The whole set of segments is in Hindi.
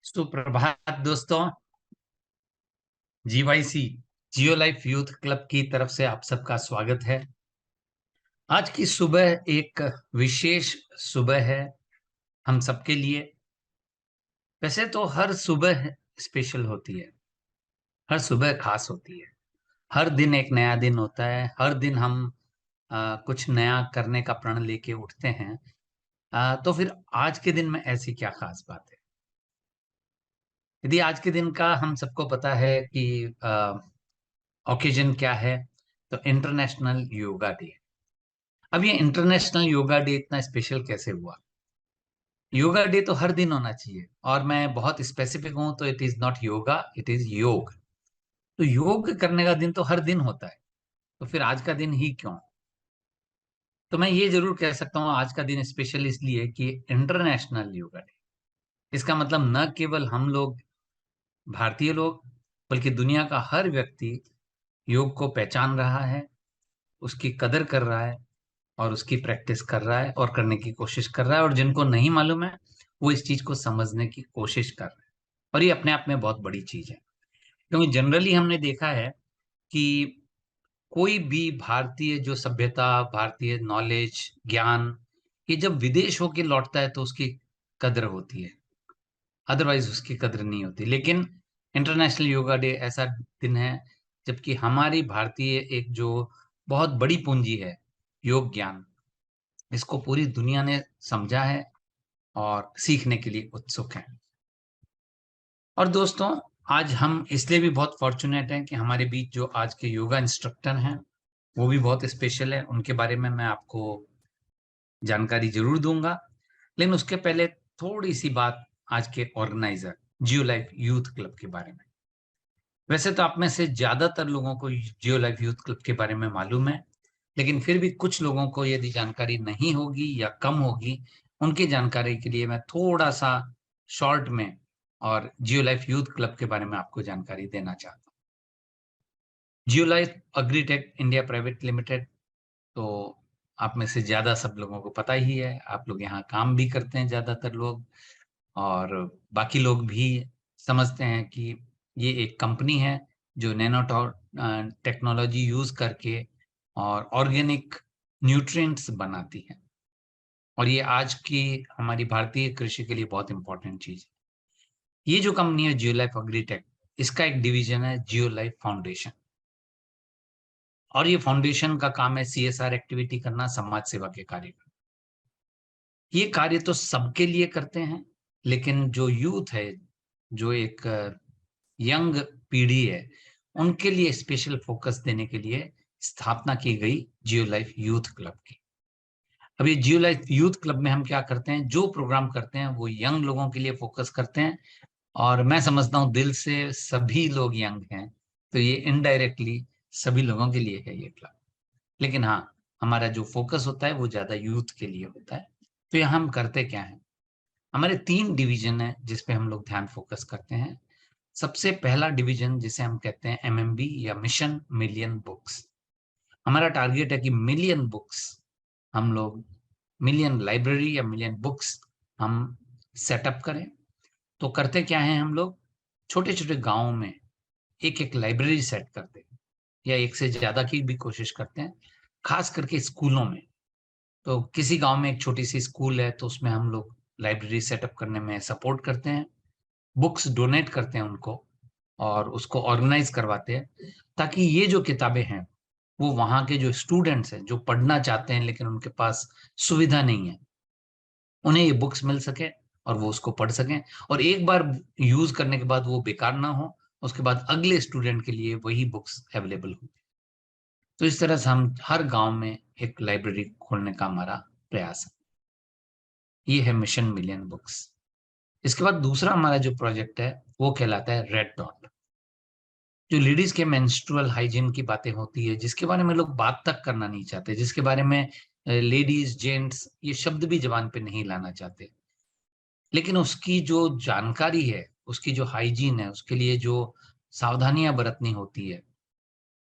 सुप्रभात दोस्तों। जीवाईसी जियो लाइफ यूथ क्लब की तरफ से आप सबका स्वागत है। आज की सुबह एक विशेष सुबह है हम सबके लिए। वैसे तो हर सुबह स्पेशल होती है, हर सुबह खास होती है। हर दिन एक नया दिन होता है। हर दिन हम कुछ नया करने का प्रण लेके उठते हैं। तो फिर आज के दिन में ऐसी क्या खास बात है? यदि आज के दिन का हम सबको पता है कि ओकेजन क्या है, तो इंटरनेशनल योगा डे। अब ये इंटरनेशनल योगा डे इतना स्पेशल कैसे हुआ? योगा डे तो हर दिन होना चाहिए, और मैं बहुत स्पेसिफिक हूं तो it is not yoga, it is योग। तो योग करने का दिन तो हर दिन होता है, तो फिर आज का दिन ही क्यों? तो मैं ये जरूर कह सकता हूँ आज का दिन स्पेशल इसलिए कि इंटरनेशनल योगा डे। इसका मतलब न केवल हम लोग भारतीय लोग, बल्कि दुनिया का हर व्यक्ति योग को पहचान रहा है, उसकी कदर कर रहा है, और उसकी प्रैक्टिस कर रहा है और करने की कोशिश कर रहा है। और जिनको नहीं मालूम है वो इस चीज को समझने की कोशिश कर रहे हैं। और ये अपने आप में बहुत बड़ी चीज है, क्योंकि जनरली हमने देखा है कि कोई भी भारतीय जो सभ्यता, भारतीय नॉलेज, ज्ञान, ये जब विदेश होके लौटता है तो उसकी कद्र होती है, अदरवाइज उसकी कद्र नहीं होती। लेकिन इंटरनेशनल योगा डे ऐसा दिन है जबकि हमारी भारतीय एक जो बहुत बड़ी पूंजी है, योग ज्ञान, इसको पूरी दुनिया ने समझा है और सीखने के लिए उत्सुक हैं। और दोस्तों, आज हम इसलिए भी बहुत फॉर्चुनेट हैं कि हमारे बीच जो आज के योगा इंस्ट्रक्टर हैं वो भी बहुत स्पेशल है। उनके बारे में मैं आपको जानकारी जरूर दूंगा, लेकिन उसके पहले थोड़ी सी बात आज के ऑर्गेनाइजर जियो लाइफ यूथ क्लब के बारे में। वैसे तो आप में से ज्यादातर लोगों को जियो लाइफ यूथ क्लब के बारे में मालूम है, लेकिन फिर भी कुछ लोगों को यदि जानकारी नहीं होगी या कम होगी, उनकी जानकारी के लिए मैं थोड़ा सा शॉर्ट में और जियो लाइफ यूथ क्लब के बारे में आपको जानकारी देना चाहता हूँ। जियो लाइफ अग्रीटेक इंडिया प्राइवेट लिमिटेड, तो आप में से ज्यादा सब लोगों को पता ही है। आप लोग यहाँ काम भी करते हैं ज्यादातर लोग, और बाकी लोग भी समझते हैं कि ये एक कंपनी है जो नैनो टेक्नोलॉजी यूज करके और ऑर्गेनिक न्यूट्रिएंट्स बनाती है। और ये आज की हमारी भारतीय कृषि के लिए बहुत इंपॉर्टेंट चीज है। ये जो कंपनी है जियो लाइफ अग्रीटेक, इसका एक डिवीजन है जियो लाइफ फाउंडेशन। और ये फाउंडेशन का काम है CSR एक्टिविटी करना, समाज सेवा के कार्य करना। ये कार्य तो सबके लिए करते हैं, लेकिन जो यूथ है, जो एक यंग पीढ़ी है, उनके लिए स्पेशल फोकस देने के लिए स्थापना की गई जियो लाइफ यूथ क्लब की। अब ये जियो लाइफ यूथ क्लब में हम क्या करते हैं, जो प्रोग्राम करते हैं वो यंग लोगों के लिए फोकस करते हैं। और मैं समझता हूँ दिल से सभी लोग यंग हैं, तो ये इनडायरेक्टली सभी लोगों के लिए है ये क्लब। लेकिन हाँ, हमारा जो फोकस होता है वो ज्यादा यूथ के लिए होता है। तो यहाँ हम करते क्या है, हमारे 3 डिवीजन है जिसपे हम लोग ध्यान फोकस करते हैं। सबसे पहला डिवीजन जिसे हम कहते हैं MMB या मिशन मिलियन बुक्स। हमारा टारगेट है कि मिलियन बुक्स हम लोग, मिलियन लाइब्रेरी या मिलियन बुक्स हम सेटअप करें। तो करते क्या है, हम लोग छोटे छोटे गांवों में एक एक लाइब्रेरी सेट करते हैं, या एक से ज्यादा की भी कोशिश करते हैं, खास करके स्कूलों में। तो किसी गांव में एक छोटी सी स्कूल है तो उसमें हम लोग लाइब्रेरी सेटअप करने में सपोर्ट करते हैं, बुक्स डोनेट करते हैं उनको, और उसको ऑर्गेनाइज करवाते हैं, ताकि ये जो किताबें हैं वो वहाँ के जो स्टूडेंट्स हैं जो पढ़ना चाहते हैं लेकिन उनके पास सुविधा नहीं है, उन्हें ये बुक्स मिल सके और वो उसको पढ़ सकें। और एक बार यूज करने के बाद वो बेकार ना हो, उसके बाद अगले स्टूडेंट के लिए वही बुक्स अवेलेबल हो। तो इस तरह से हम हर गांव में एक लाइब्रेरी खोलने का हमारा प्रयास है। ये है मिशन मिलियन बुक्स। इसके बाद दूसरा हमारा जो प्रोजेक्ट है वो कहलाता है रेड डॉट। जो लेडीज के मेंस्ट्रुअल हाइजीन की बातें होती है, जिसके बारे में लोग बात तक करना नहीं चाहते, जिसके बारे में लेडीज जेंट्स ये शब्द भी जबान पे नहीं लाना चाहते, लेकिन उसकी जो जानकारी है, उसकी जो हाइजीन है, उसके लिए जो सावधानियां बरतनी होती है,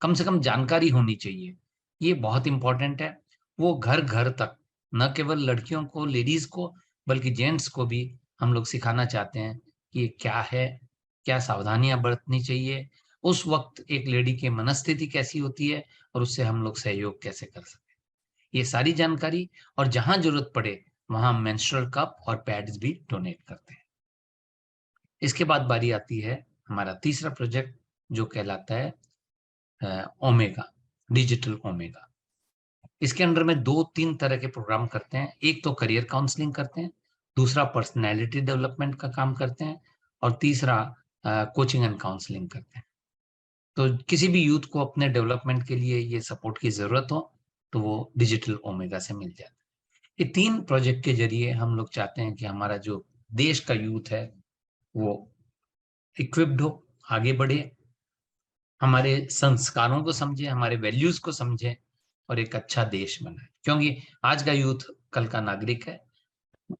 कम से कम जानकारी होनी चाहिए, ये बहुत इंपॉर्टेंट है। वो घर घर तक, न केवल लड़कियों को, लेडीज को, बल्कि जेंट्स को भी हम लोग सिखाना चाहते हैं कि ये क्या है, क्या सावधानियां बरतनी चाहिए, उस वक्त एक लेडी की मनस्थिति कैसी होती है और उससे हम लोग सहयोग कैसे कर सकते हैं, ये सारी जानकारी। और जहां जरूरत पड़े वहां मेंस्ट्रुअल कप और पैड्स भी डोनेट करते हैं। इसके बाद बारी आती है हमारा तीसरा प्रोजेक्ट, जो कहलाता है ओमेगा, डिजिटल ओमेगा। इसके अंडर में 2-3 तरह के प्रोग्राम करते हैं। एक तो करियर काउंसलिंग करते हैं, दूसरा पर्सनैलिटी डेवलपमेंट का काम करते हैं, और तीसरा कोचिंग एंड काउंसलिंग करते हैं। तो किसी भी यूथ को अपने डेवलपमेंट के लिए ये सपोर्ट की जरूरत हो तो वो डिजिटल ओमेगा से मिल जाता है। ये 3 प्रोजेक्ट के जरिए हम लोग चाहते हैं कि हमारा जो देश का यूथ है वो इक्विप्ड हो, आगे बढ़े, हमारे संस्कारों को समझे, हमारे वैल्यूज को समझे और एक अच्छा देश बनाए। क्योंकि आज का यूथ कल का नागरिक है,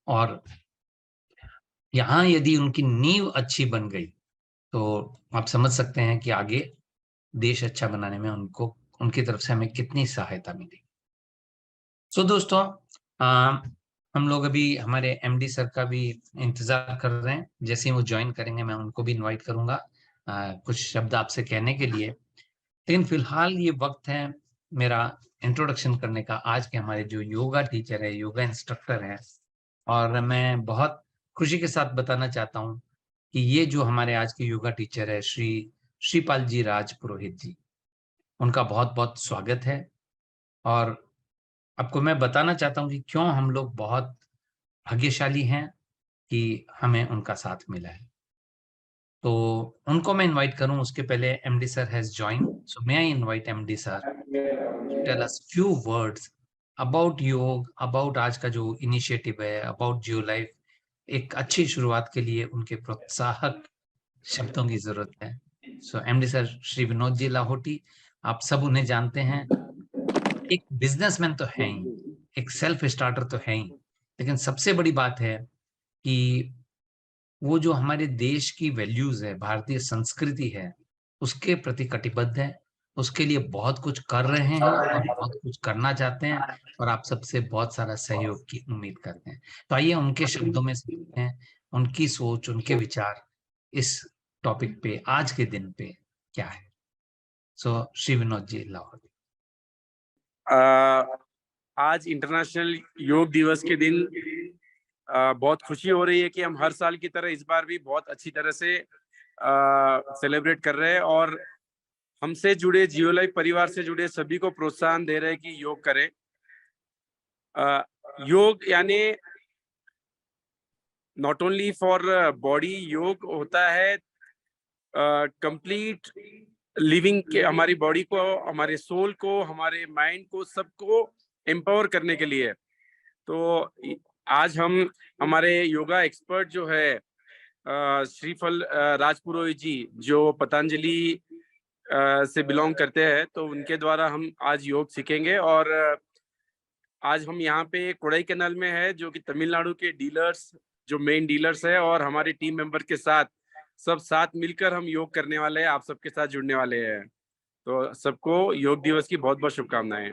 और यहाँ यदि उनकी नींव अच्छी बन गई तो आप समझ सकते हैं कि आगे देश अच्छा बनाने में उनको, उनकी तरफ से हमें कितनी सहायता मिलेगी। सो दोस्तों, हम लोग अभी हमारे एमडी सर का भी इंतजार कर रहे हैं। जैसे ही वो ज्वाइन करेंगे मैं उनको भी इनवाइट करूंगा कुछ शब्द आपसे कहने के लिए। लेकिन फिलहाल ये वक्त है मेरा इंट्रोडक्शन करने का आज के हमारे जो योगा टीचर है, योगा इंस्ट्रक्टर है। और मैं बहुत खुशी के साथ बताना चाहता हूँ कि ये जो हमारे आज के योगा टीचर है, श्री श्रीपाल जी राज पुरोहित जी, उनका बहुत बहुत स्वागत है। और आपको मैं बताना चाहता हूँ कि क्यों हम लोग बहुत भाग्यशाली हैं कि हमें उनका साथ मिला है। तो उनको मैं इनवाइट करूं उसके पहले MD sir has join, so may I invite MD sir to tell us few words about yoga, about आज का जो इनिशिएटिव है, अबाउट जियो लाइफ। एक अच्छी शुरुआत के लिए उनके प्रोत्साहक शब्दों की जरूरत है। सो एमडी सर श्री विनोद जी लाहौटी, आप सब उन्हें जानते हैं। एक बिजनेसमैन तो है ही, एक सेल्फ स्टार्टर तो है ही, लेकिन सबसे बड़ी बात है कि वो जो हमारे देश की वैल्यूज है, भारतीय संस्कृति है, उसके प्रति कटिबद्ध है, उसके लिए बहुत कुछ कर रहे हैं और बहुत कुछ करना चाहते हैं, और आप सबसे बहुत सारा सहयोग की उम्मीद करते हैं। तो आइए उनके शब्दों में सुनते हैं उनकी सोच, उनके विचार इस टॉपिक पे, आज के दिन पे क्या है। सो श्री विनोद जी लाहौर। आज इंटरनेशनल योग दिवस के दिन बहुत खुशी हो रही है कि हम हर साल की तरह इस बार भी बहुत अच्छी तरह से सेलिब्रेट कर रहे हैं, और हमसे जुड़े, जियो लाइफ परिवार से जुड़े सभी को प्रोत्साहन दे रहे हैं कि योग करें। योग यानी नॉट ओनली फॉर बॉडी, योग होता है कंप्लीट लिविंग के, हमारी बॉडी को, हमारे सोल को, हमारे माइंड को, सबको एम्पावर करने के लिए। तो आज हम हमारे योगा एक्सपर्ट जो है श्रीफल राजपुरोहित जी, जो पतंजलि से बिलोंग करते हैं, तो उनके द्वारा हम आज योग सीखेंगे। और आज हम यहाँ पे कोडाईकनाल में है, जो कि तमिलनाडु के डीलर्स, जो मेन डीलर्स है, और हमारे टीम मेंबर के साथ सब साथ मिलकर हम योग करने वाले हैं, आप सबके साथ जुड़ने वाले हैं। तो सबको योग दिवस की बहुत बहुत शुभकामनाएं।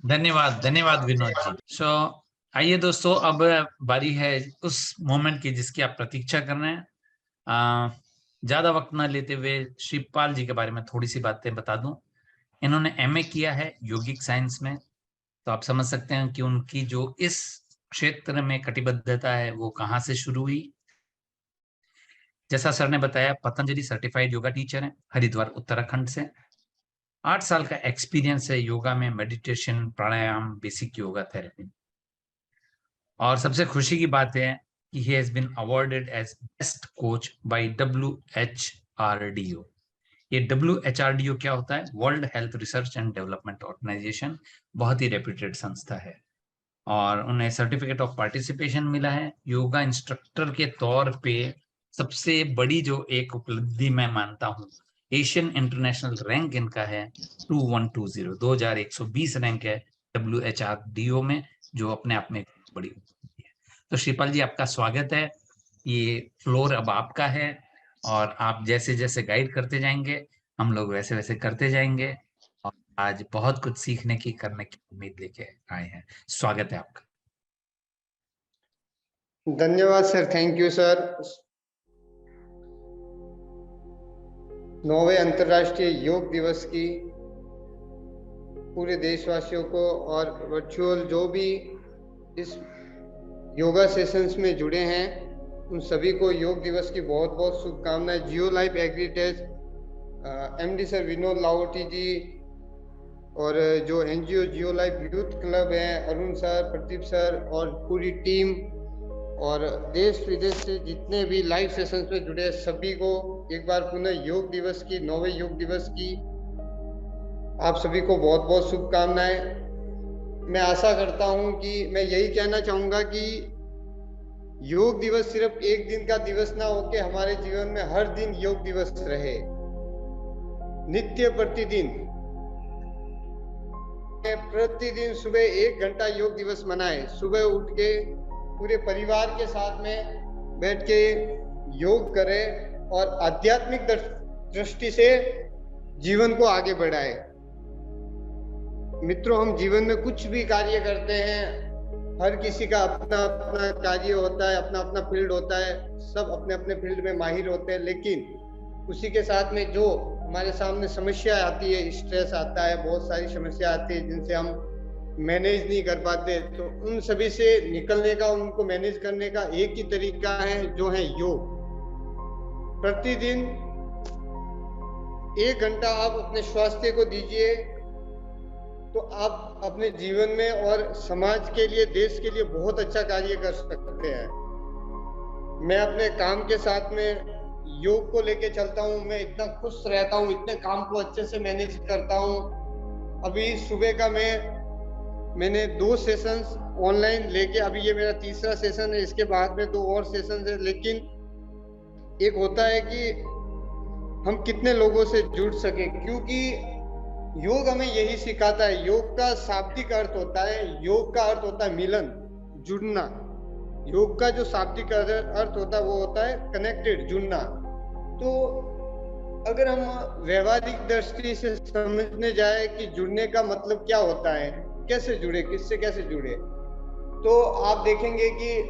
धन्यवाद, धन्यवाद विनोद जी। सो आइए दोस्तों, अब बारी है उस मोमेंट की जिसकी आप प्रतीक्षा कर रहे हैं। ज्यादा वक्त ना लेते हुए शिवपाल जी के बारे में थोड़ी सी बातें बता दूं। इन्होंने एमए किया है योगिक साइंस में, तो आप समझ सकते हैं कि उनकी जो इस क्षेत्र में कटिबद्धता है वो कहाँ से शुरू हुई। जैसा सर ने बताया, पतंजलि सर्टिफाइड योगा टीचर है, हरिद्वार उत्तराखंड से। 8 साल का एक्सपीरियंस है योगा में, मेडिटेशन, प्राणायाम, बेसिक योगा थेरेपी। और सबसे खुशी की बात है कि he has been awarded as best coach by WHRDO। ये WHRDO क्या होता है? World health research and development organisation, बहुत ही रेप्यूटेड संस्था है। और उन्हें सर्टिफिकेट ऑफ पार्टिसिपेशन मिला है। योगा इंस्ट्रक्टर के तौर पे सबसे बड़ी जो एक उपलब्धि मैं मानता हूँ, एशियन इंटरनेशनल रैंक इनका है 2120 रैंक है WHRDO में, जो अपने आप में बड़ी उपलब्धि है। तो श्रीपाल जी, आपका स्वागत है। ये फ्लोर अब आपका है, और आप जैसे जैसे गाइड करते जाएंगे हम लोग वैसे वैसे करते जाएंगे, और आज बहुत कुछ सीखने की, करने की उम्मीद लेके आए हैं। स्वागत है आपका। धन्यवाद सर, थैंक यू सर। 9वें अंतर्राष्ट्रीय योग दिवस की पूरे देशवासियों को और वर्चुअल जो भी इस योगा सेशंस में जुड़े हैं उन सभी को योग दिवस की बहुत बहुत शुभकामनाएं। Jiyo Life Agritech MD sir Vinod Lahoti ji और जो NGO Jiyo Life Youth Club है, अरुण सर, प्रदीप सर और पूरी टीम और देश विदेश से जितने भी लाइव सेशंस में जुड़े सभी को एक बार पुनः योग दिवस की 9वें योग दिवस की आप सभी को बहुत बहुत शुभकामनाएं। मैं आशा करता हूं कि मैं यही कहना चाहूंगा कि योग दिवस सिर्फ एक दिन का दिवस ना होके हमारे जीवन में हर दिन योग दिवस रहे, नित्य प्रतिदिन सुबह 1 घंटा योग दिवस मनाएं। सुबह उठ के पूरे परिवार के साथ में बैठ के योग करें और आध्यात्मिक दृष्टि से जीवन को आगे बढ़ाएं। मित्रों, हम जीवन में कुछ भी कार्य करते हैं, हर किसी का अपना अपना कार्य होता है, अपना अपना फील्ड होता है, सब अपने अपने फील्ड में माहिर होते हैं, लेकिन उसी के साथ में जो हमारे सामने समस्या आती है, स्ट्रेस आता है, बहुत सारी समस्या आती है जिनसे हम मैनेज नहीं कर पाते, तो उन सभी से निकलने का, उनको मैनेज करने का एक ही तरीका है जो है योग। प्रतिदिन 1 घंटा आप अपने स्वास्थ्य को दीजिए तो आप अपने जीवन में और समाज के लिए, देश के लिए बहुत अच्छा कार्य कर सकते हैं। मैं अपने काम के साथ में योग को लेके चलता हूँ, मैं इतना खुश रहता हूँ, इतने काम को अच्छे से मैनेज करता हूँ। अभी सुबह का मैंने 2 सेशंस ऑनलाइन लेके, अभी ये मेरा तीसरा सेशन है, इसके बाद में 2 और सेशन है। लेकिन एक होता है कि हम कितने लोगों से जुड़ सके, क्योंकि योग हमें यही सिखाता है। योग का शाब्दिक अर्थ होता है, योग का अर्थ होता है मिलन, जुड़ना। योग का जो शाब्दिक अर्थ होता है वो होता है कनेक्टेड, जुड़ना। तो अगर हम व्यवहारिक दृष्टि से समझने जाए कि जुड़ने का मतलब क्या होता है, कैसे जुड़े, किससे कैसे जुड़े, तो आप देखेंगे कि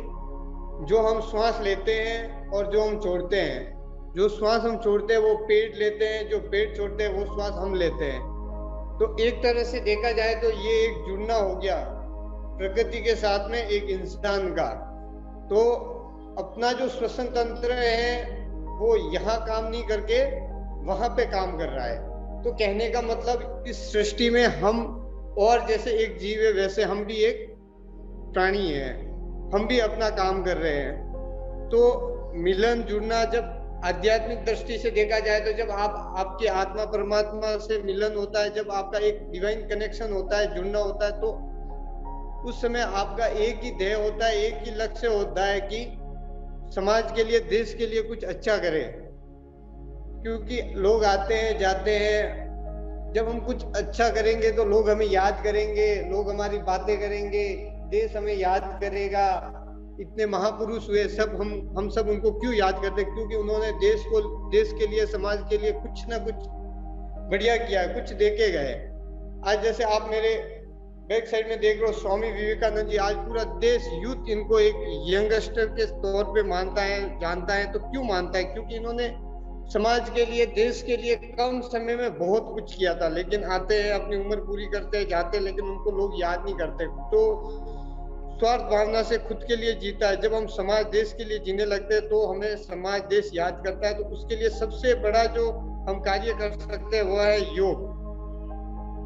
जो हम श्वास लेते हैं और जो हम छोड़ते हैं, जो श्वास हम छोड़ते हैं वो पेट लेते हैं, जो पेट छोड़ते हैं वो श्वास हम लेते हैं। तो एक तरह से देखा जाए तो ये एक जुड़ना हो गया प्रकृति के साथ में एक इंसान का। तो अपना जो श्वसन तंत्र है वो यहाँ काम नहीं करके वहां पे काम कर रहा है। तो कहने का मतलब इस सृष्टि में हम और जैसे एक जीव है वैसे हम भी एक प्राणी है, हम भी अपना काम कर रहे हैं। तो मिलन, जुड़ना, जब आध्यात्मिक दृष्टि से देखा जाए तो जब आपकी आत्मा परमात्मा से मिलन होता है, जब आपका एक डिवाइन कनेक्शन होता है, जुड़ना होता है, तो उस समय आपका एक ही ध्येय होता है, एक ही लक्ष्य होता है कि समाज के लिए, देश के लिए कुछ अच्छा करें। क्योंकि लोग आते हैं जाते हैं, जब हम कुछ अच्छा करेंगे तो लोग हमें याद करेंगे, लोग हमारी बातें करेंगे, देश हमें याद करेगा। इतने महापुरुष हुए सब, हम सब उनको क्यों याद करते हैं? क्योंकि उन्होंने देश के लिए, समाज के लिए कुछ ना कुछ बढ़िया किया, कुछ देके गए। आज जैसे आप मेरे बैक साइड में देख रहे हो, स्वामी विवेकानंद जी, आज पूरा देश, यूथ इनको एक यंगस्टर के तौर पे मानता है, जानता है। तो क्यों मानता है? क्योंकि इन्होंने समाज के लिए, देश के लिए कम समय में बहुत कुछ किया था। लेकिन आते हैं, अपनी उम्र पूरी करते हैं, जाते हैं, लेकिन उनको लोग याद नहीं करते। तो स्वार्थ भावना से खुद के लिए जीता है। जब हम समाज, देश के लिए जीने लगते हैं तो हमें समाज, देश याद करता है। तो उसके लिए सबसे बड़ा जो हम कार्य कर सकते हैं वो है योग।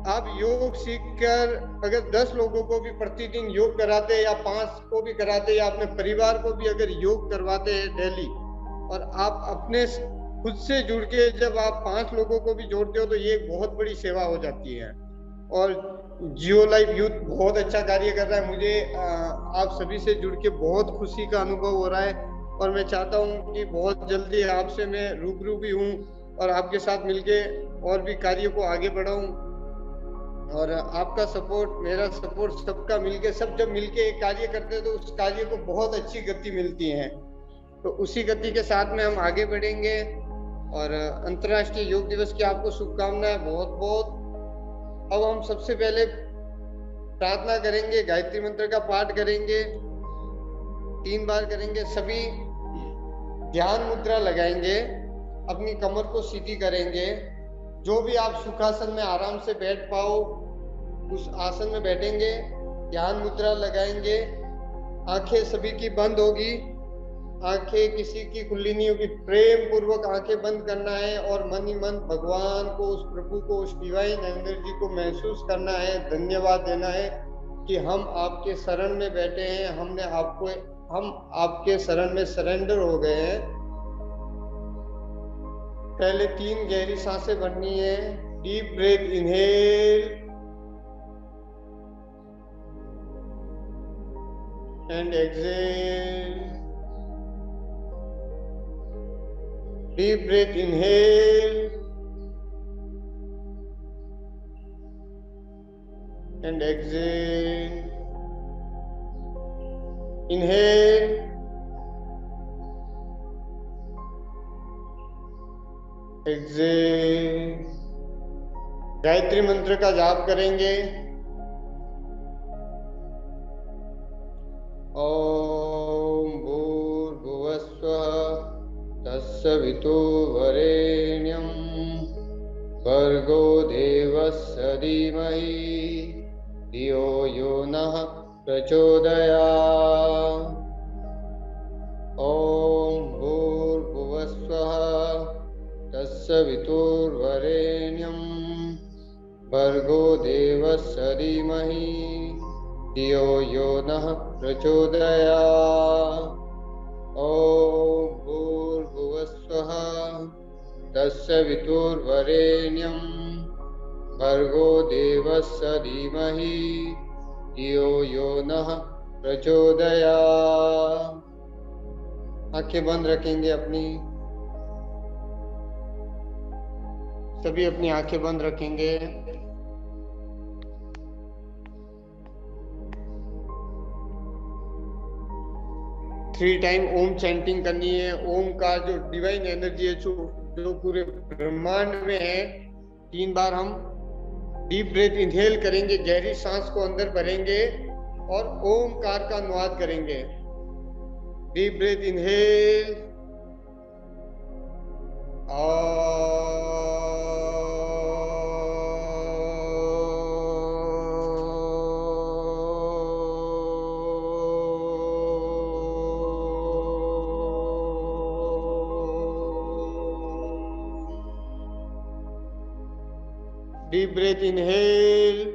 आप योग सीखकर अगर 10 लोगों को भी प्रतिदिन योग कराते हैं, या 5 को भी कराते हैं, या अपने परिवार को भी अगर योग करवाते हैं डेली, और आप अपने खुद से जुड़ के जब आप 5 लोगों को भी जोड़ते हो तो ये बहुत बड़ी सेवा हो जाती है। और जियो लाइफ यूथ बहुत अच्छा कार्य कर रहा है। मुझे आप सभी से जुड़ के बहुत खुशी का अनुभव हो रहा है, और मैं चाहता हूँ कि बहुत जल्दी आपसे मैं रूबरू भी हूँ और आपके साथ मिलके और भी कार्य को आगे बढ़ाऊं। और आपका सपोर्ट, मेरा सपोर्ट, सबका मिलके, सब जब मिलके एक कार्य करते हैं तो उस कार्य को बहुत अच्छी गति मिलती है। तो उसी गति के साथ में हम आगे बढ़ेंगे। और अंतर्राष्ट्रीय योग दिवस की आपको शुभकामनाएं बहुत बहुत। अब हम सबसे पहले प्रार्थना करेंगे, गायत्री मंत्र का पाठ करेंगे, 3 बार करेंगे। सभी ध्यान मुद्रा लगाएंगे। अपनी कमर को सीधी करेंगे। जो भी आप सुखासन में आराम से बैठ पाओ उस आसन में बैठेंगे, ध्यान मुद्रा लगाएंगे। आंखें सभी की बंद होगी, आंखें किसी की खुली नहीं होगी। प्रेम पूर्वक आंखें बंद करना है और मन ही मन भगवान को, उस प्रभु को, उस डिवाइन एनर्जी को महसूस करना है, धन्यवाद देना है कि हम आपके शरण में बैठे हैं, हम आपके शरण में सरेंडर हो गए हैं। पहले 3 गहरी सांसें भरनी है। Deep breath, inhale and exhale. Deep breath, inhale and exhale. Inhale, exhale. Gayatri Mantra का जाप करेंगे। ओम भूर्भुवस्सुः तत्सवितुर्वरेण्यं भर्गो देवस्य धीमहि धियो यो नः प्रचोदयात्। ॐ भूर्भुवस्सुः तत्सवितुर्वरेण्यं भर्गो देवस्य धीमहि धियो यो नः प्रचोदयात्। ॐ भूर्भुवस्सुः तत्सवितुर्वरेण्यं भर्गो देवस्य धीमहि धियो यो नः प्रचोदयात्। आंखें बंद रखेंगे अपनी, सभी अपनी आंखें बंद रखेंगे। थ्री टाइम ओम चैंटिंग करनी है। ओम का जो डिवाइन एनर्जी है जो पूरे ब्रह्मांड में है, 3 बार हम डीप ब्रेथ इनहेल करेंगे, गहरी सांस को अंदर भरेंगे और ओमकार का अनुवाद करेंगे। Deep breath inhale, deep breath inhale,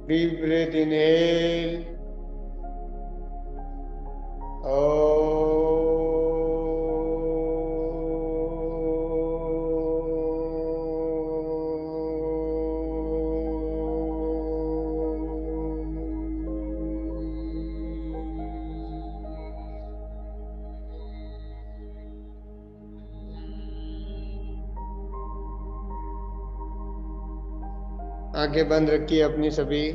deep breath inhale, आंखें बंद रखिए अपनी सभी।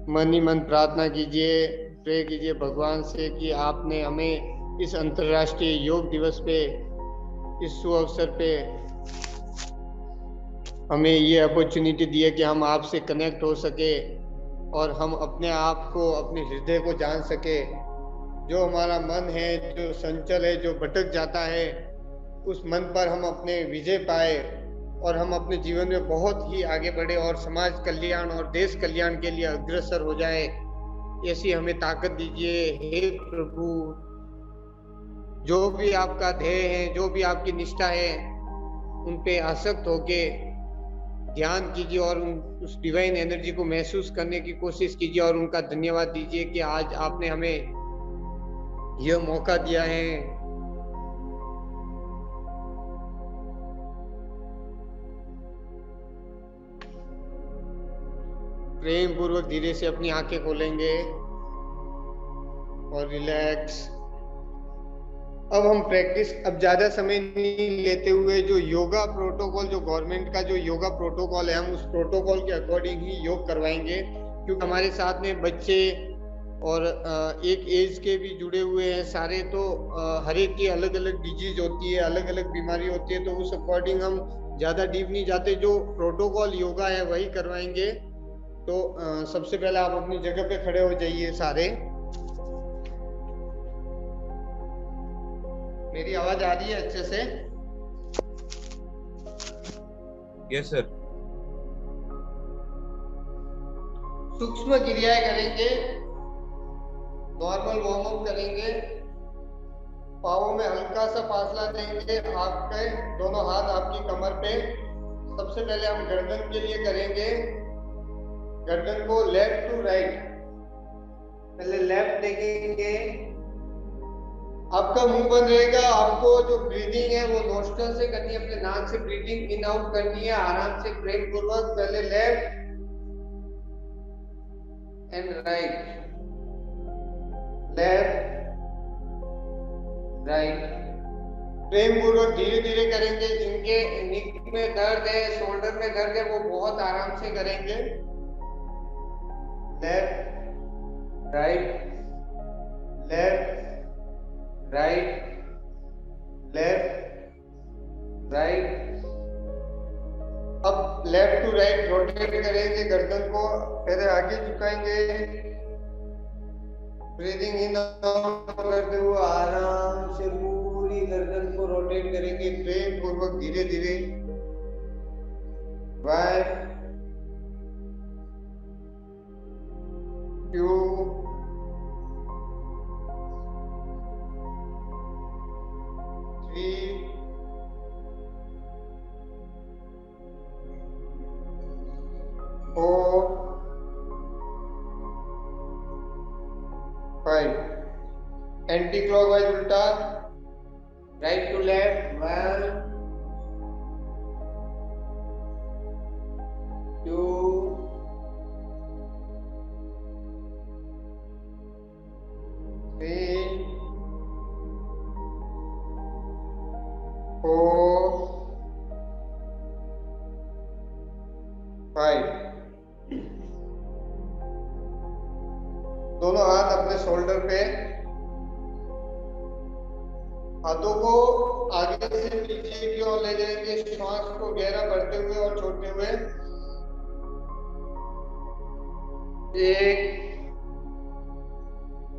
मन ही मन प्रार्थना कीजिए, प्रे कीजिए भगवान से कि आपने हमें इस अंतर्राष्ट्रीय योग दिवस पे, इस शुभ अवसर पे हमें ये अपॉर्चुनिटी दी है कि हम आपसे कनेक्ट हो सके और हम अपने आप को, अपने हृदय को जान सके। जो हमारा मन है, जो संचल है, जो भटक जाता है, उस मन पर हम अपने विजय पाए और हम अपने जीवन में बहुत ही आगे बढ़े और समाज कल्याण और देश कल्याण के लिए अग्रसर हो जाए, ऐसी हमें ताकत दीजिए। हे प्रभु, जो भी आपका ध्येय है, जो भी आपकी निष्ठा है, उन पे आसक्त होके ध्यान कीजिए और उस डिवाइन एनर्जी को महसूस करने की कोशिश कीजिए और उनका धन्यवाद दीजिए कि आज आपने हमें यह मौका दिया है। प्रेम पूर्वक धीरे से अपनी आंखें खोलेंगे और रिलैक्स। अब हम प्रैक्टिस, अब ज्यादा समय नहीं लेते हुए, जो योगा प्रोटोकॉल, जो गवर्नमेंट का जो योगा प्रोटोकॉल है, हम उस प्रोटोकॉल के अकॉर्डिंग ही योग करवाएंगे, क्योंकि हमारे साथ में बच्चे और एक एज के भी जुड़े हुए हैं सारे, तो हर एक की अलग अलग डिजीज होती है, अलग अलग बीमारी होती है, तो उस अकॉर्डिंग हम ज़्यादा डीप नहीं जाते, जो प्रोटोकॉल योगा है वही करवाएंगे। तो सबसे पहले आप अपनी जगह पे खड़े हो जाइए सारे। मेरी आवाज आ रही है अच्छे से? Yes sir. सूक्ष्म क्रियाएं करेंगे, नॉर्मल वार्म अप करेंगे, पाँवों में हल्का सा फासला देंगे, आपके दोनों हाथ आपकी कमर पे। सबसे पहले हम गर्दन के लिए करेंगे, गर्दन को लेफ्ट टू राइट, पहले लेफ्ट देखेंगे, आपका मुंह बंद रहेगा, आपको जो ब्रीदिंग है वो नोस्ट्रल से करनी है, अपने नाक से ब्रीदिंग इन आउट करनी है, आराम से ब्रेक पूर्वक। पहले left and right, left right, प्रेम पूर्वक धीरे धीरे करेंगे। जिनके नीक में दर्द है, शोल्डर में दर्द है, वो बहुत आराम से करेंगे। Left right, left right, left right. अब लेफ्ट टू राइट रोटेट करेंगे, गर्दन को पहले आगे झुकाएंगे, ब्रीदिंग इन आउट करते हुए आराम से पूरी गर्दन को रोटेट करेंगे, प्रेम पूर्वक धीरे धीरे। 1 2 3 4 5। एंटी क्लॉकवाइज उल्टा, राइट टू लेफ्ट। 1 2 3 4 5। दोनों हाथ अपने शोल्डर पे, हाथों को आगे से पीछे की ओर ले जाएंगे, श्वास को गहरा भरते हुए और छोड़ते हुए। 1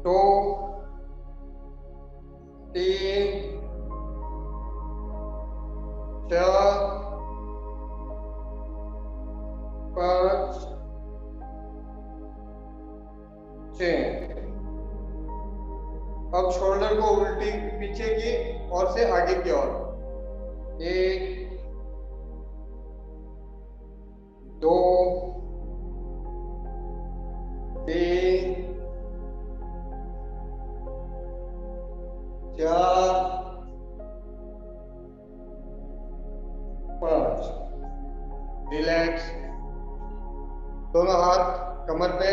2 3 4 5 6। अब शोल्डर को उल्टी पीछे की ओर से आगे की ओर। 1 2 3 4 5। रिलैक्स, दोनों हाथ कमर पे,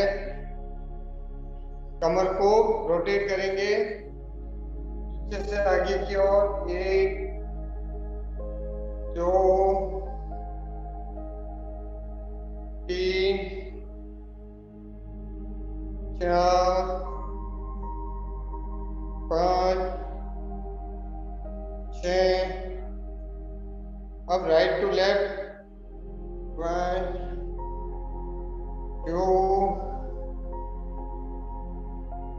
कमर को रोटेट करेंगे पीछे से आगे की ओर। 1 2 3 4 5 6। अब right to left. 1 2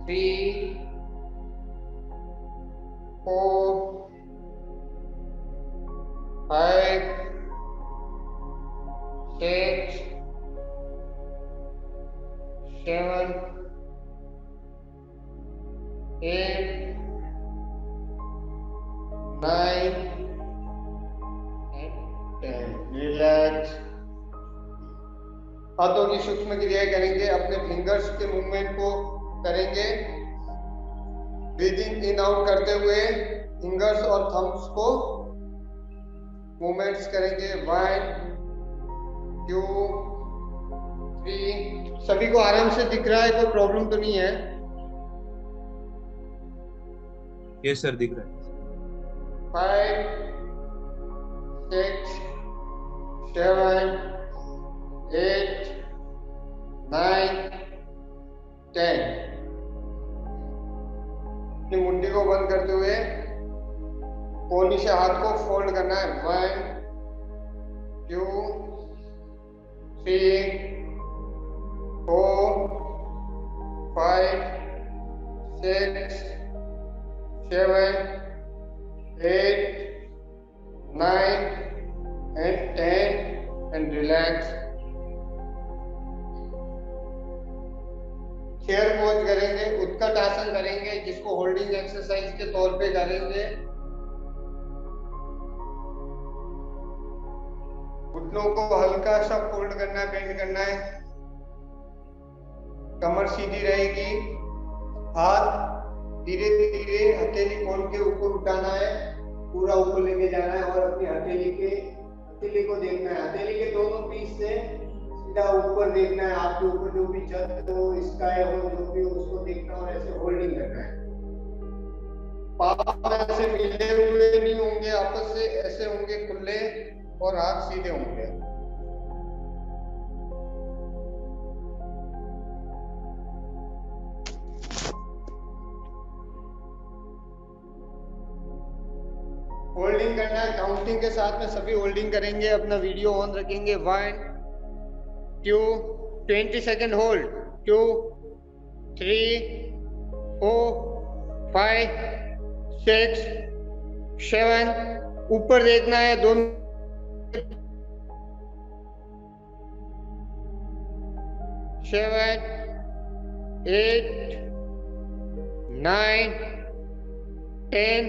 3 4 5 6 7 8 9 and 10। Relax, हाथों की सूक्ष्म क्रियाएं करेंगे, अपने फिंगर्स के मूवमेंट को करेंगे, ब्रीदिंग इन आउट करते हुए फिंगर्स और थंब्स को मूवमेंट्स करेंगे। 1 2 3। सभी को आराम से दिख रहा है? कोई प्रॉब्लम तो नहीं है? यस सर, दिख रहा है। 5 6 7 8 9 10। अपनी मुट्ठी को बंद करते हुए कोहनी से हाथ को फोल्ड करना है। 1 2 3 4 5 6 7 8 9 and 10 and relax। Chair pose करेंगे, उत्कट आसन करेंगे जिसको होल्डिंग एक्सरसाइज के तौर पे करेंगे। घुटनों को हल्का सा फोल्ड करना है, बेंड करना है, कमर सीधी रहेगी, हाथ धीरे धीरे हथेली खोल के ऊपर उठाना है, पूरा ऊपर लेके जाना है और अपनी हथेली को देखना है। हथेली के दोनों पीस से सीधा ऊपर देखना है, आपके ऊपर जो भी छत हो, स्काई हो, जो भी हो उसको देखना और ऐसे होल्डिंग करना है। पाँव ऐसे मिले हुए नहीं होंगे आपस से, ऐसे होंगे खुले और हाथ सीधे होंगे। होल्डिंग करना है, काउंटिंग के साथ में सभी होल्डिंग करेंगे। अपना वीडियो ऑन रखेंगे। 1 2 20 सेकेंड होल्ड, 2 3 4 5 6 7। ऊपर देखना है दोनों, 7 8 9 10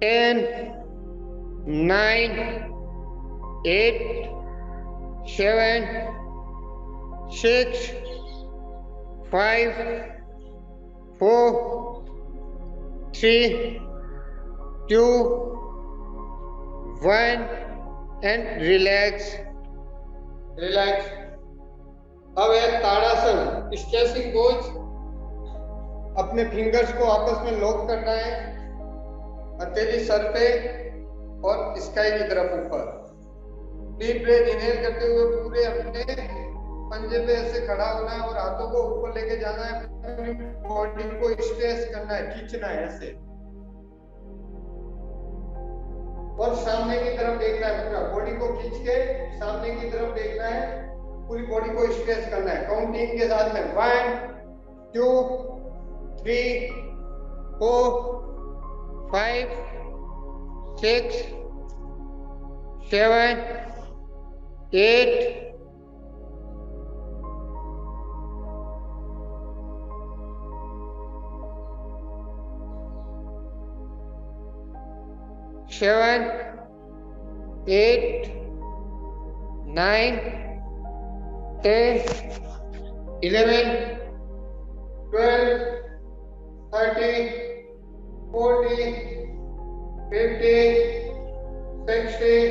10 9 8 7 6 5 4 3 2 1 and relax। अब है ताड़ासन, स्ट्रेचिंग पोज। अपने फिंगर्स को आपस में लॉक करना है, हथेली सर पे और स्काई की तरफ ऊपर। डीप ब्रेथ इनहेल करते हुए पूरे अपने पंजे पे ऐसे खड़ा होना है और हाथों को ऊपर लेके जाना है, अपनी बॉडी को स्ट्रेच करना है, खींचना है ऐसे, और सामने की तरफ देखना है। पूरा बॉडी को खींच के सामने की तरफ देखना है, पूरी बॉडी को स्ट्रेच करना है। काउंटिंग के साथ में 1 2 3 4 5 6 7 8 7 8 9 10 11 12 13 14 15 16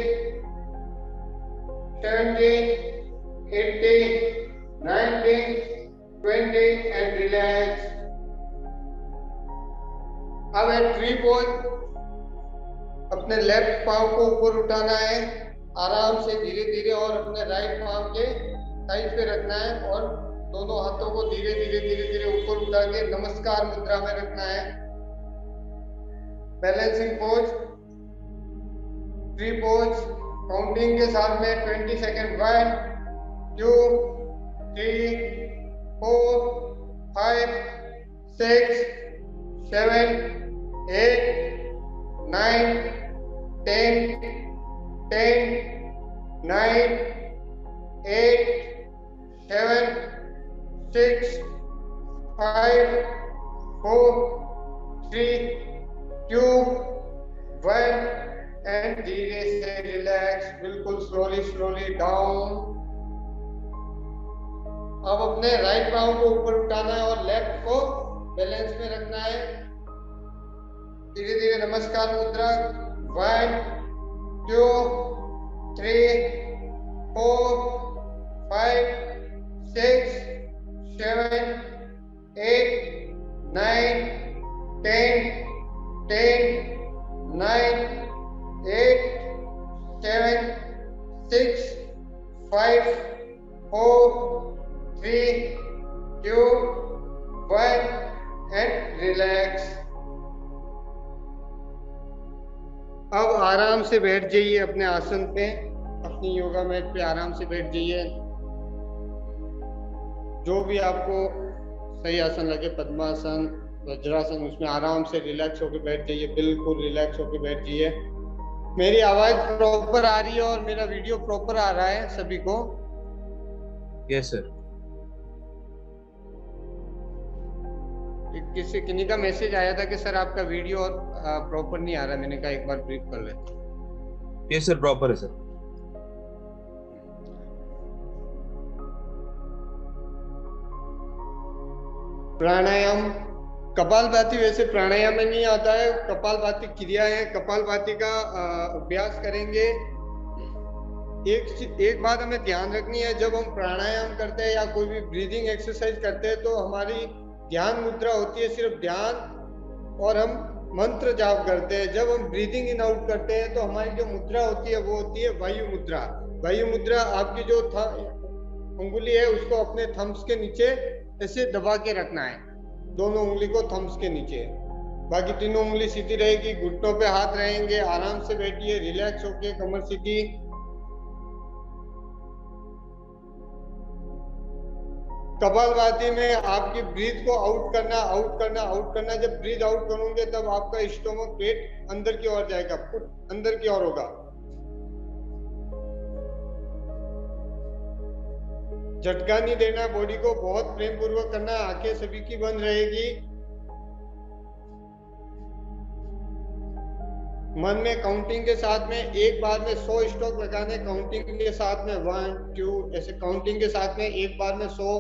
17 18 19 20 and relax। अब है ट्री पोज। अपने लेफ्ट पांव को ऊपर उठाना है आराम से, धीरे धीरे, और अपने राइट पांव के साइड पे रखना है और दोनों हाथों को धीरे धीरे ऊपर उठा के नमस्कार मुद्रा में रखना है। Balancing pose, tree pose. Counting के साथ में 20 सेकेंड। 1 2 3 4 5 6 7 8 9 10 10 9 8 7 6 5 4 3 2 1 एंड धीरे से रिलैक्स, बिल्कुल स्लोली डाउन। अब अपने राइट पांव को ऊपर उठाना है और लेफ्ट को बैलेंस में रखना है। धीरे धीरे नमस्कार मुद्रा। 1 2 3 4 5 6 7 8 9 10 10 9 8 7 6 5 4 3 2 1 and रिलैक्स। अब आराम से बैठ जाइए अपने आसन पे, अपनी योगा मैट पे आराम से बैठ जाइए। जो भी आपको सही आसन लगे, पद्मासन, वज्रासन, उसमें आराम से रिलैक्स होकर बैठ जाइए, बिल्कुल रिलैक्स होकर बैठ जाइए। मेरी आवाज प्रॉपर आ रही है और मेरा वीडियो प्रॉपर आ रहा है सभी को? Yes sir. किन्हीं का मैसेज आया था कि सर आपका वीडियो और प्रॉपर नहीं आ रहा, मैंने कहा एक बार ब्रीफ कर लेते। यस सर, प्रॉपर है सर। प्राणायाम, कपालभाति वैसे प्राणायाम में नहीं आता है, कपालभाति क्रिया है। कपालभाति का अभ्यास करेंगे। एक बात हमें ध्यान रखनी है, जब हम प्राणायाम करते हैं या कोई भी ब्रीदिंग एक्सरसाइज करते हैं तो हमारी ध्यान मुद्रा होती है सिर्फ ध्यान, और हम मंत्र जाप करते हैं। जब हम ब्रीदिंग इन आउट करते हैं तो हमारी जो मुद्रा होती है वो होती है वायु मुद्रा। वायु मुद्रा, आपकी जो उंगली है उसको अपने थम्स के नीचे ऐसे दबा के रखना है, दोनों उंगली को थम्स के नीचे। बाकी तीनों उंगली सीधी रहेगी, घुटनों पे हाथ रहेंगे। आराम से बैठिए, रिलैक्स होके, कमर सीधी। कपालभाति में आपकी ब्रीथ को आउट करना, आउट करना, आउट करना। जब ब्रीथ आउट करोगे तब आपका स्टोमक, पेट अंदर की ओर जाएगा, फुट अंदर की ओर होगा। झटका नहीं देना, बॉडी को बहुत प्रेम पूर्वक करना। आंखें सभी की बंद रहेगी। मन में काउंटिंग के साथ में एक बार में 100 स्ट्रोक लगाने, काउंटिंग के साथ में 1 2 ऐसे काउंटिंग के साथ में एक बार में 100।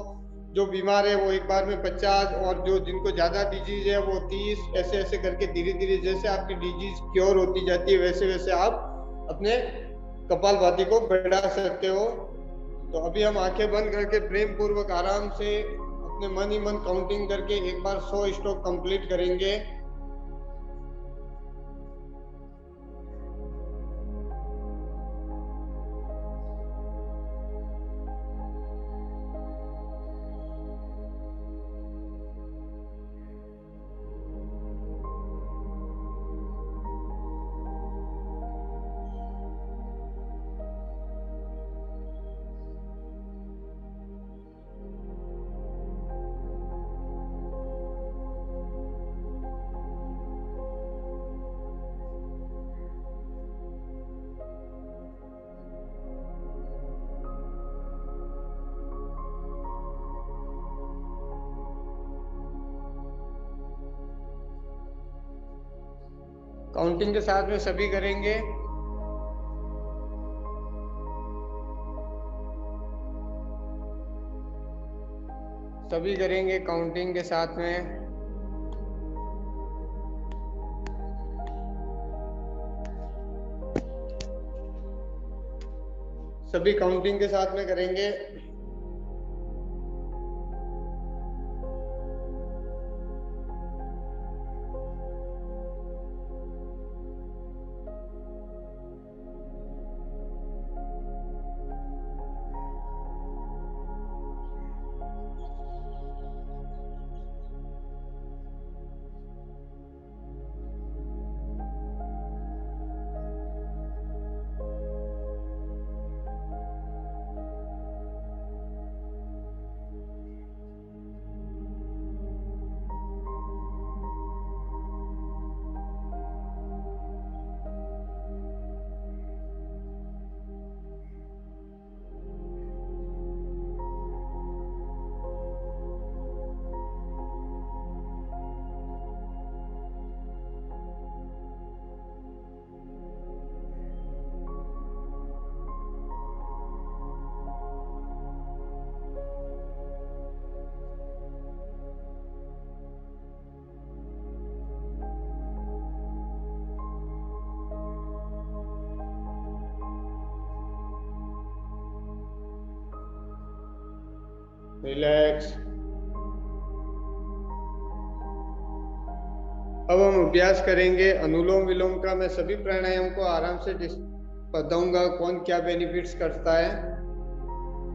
जो बीमार है वो एक बार में 50, और जो जिनको ज्यादा डिजीज है वो 30। ऐसे ऐसे करके धीरे धीरे जैसे आपकी डिजीज क्योर होती जाती है वैसे वैसे आप अपने कपालभाति को बढ़ा सकते हो। तो अभी हम आंखें बंद करके प्रेम पूर्वक आराम से अपने मन ही मन काउंटिंग करके एक बार 100 स्ट्रोक कंप्लीट करेंगे। काउंटिंग के साथ में सभी करेंगे। सभी करेंगे काउंटिंग के साथ में। सभी काउंटिंग के साथ में करेंगे। रिलैक्स। अब हम अभ्यास करेंगे अनुलोम विलोम का। मैं सभी प्राणायाम को आराम से बताऊंगा कौन क्या बेनिफिट्स करता है।